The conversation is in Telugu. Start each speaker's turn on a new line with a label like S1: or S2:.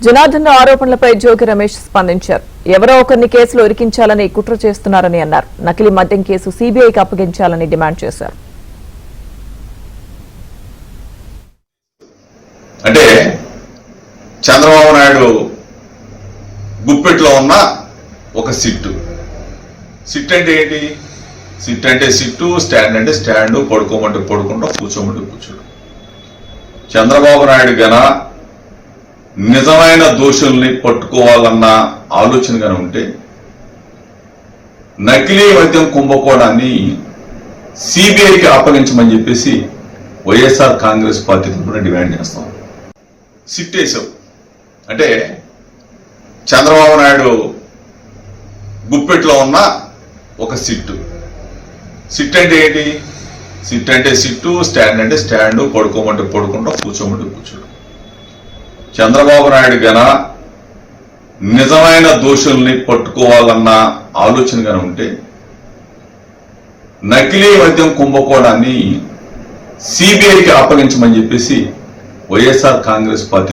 S1: జనార్దన్ ఆరోపణలపై జోగి రమేష్ స్పందించారు. ఎవరో ఒకరిని కేసులో ఇరికించాలని కుట్ర చేస్తున్నారని అన్నారు. నకిలీ మద్యం కేసు సీబీఐకి అప్పగించాలని డిమాండ్ చేశారు.
S2: అంటే చంద్రబాబు నాయుడు గుప్పెట్లో ఉన్న ఒక సిట్టు అంటే ఏంటి? సిట్ అంటే సిట్టు, స్టాండ్ అంటే స్టాండ్, పడుకోమంటే పడుకుంటాం, కూర్చోమంటే కూర్చోడు. చంద్రబాబు నాయుడు గన నిజమైన దోషుల్ని పట్టుకోవాలన్న ఆలోచన గాన ఉంటే నకిలీ మద్యం కుంభకోణాన్ని సిబిఐకి అప్పగించమని చెప్పేసి వైఎస్ఆర్ కాంగ్రెస్ పార్టీ తరఫున డిమాండ్ చేస్తాం. సిట్ వేసావు అంటే చంద్రబాబు నాయుడు గుప్పెట్లో ఉన్న ఒక సిట్టు అంటే ఏంటి? సిట్ అంటే సిట్టు, స్టాండ్ అంటే స్టాండ్, పడుకోమంటే పడుకుంటాం, కూర్చోమంటే కూర్చోడు. చంద్రబాబు నాయుడు గన నిజమైన దోషుల్ని పట్టుకోవాలన్న ఆలోచన గాన ఉంటే నకిలీ మద్యం కుంభకోణాన్ని సిబిఐకి అప్పగించమని చెప్పేసి వైఎస్ఆర్ కాంగ్రెస్ పార్టీ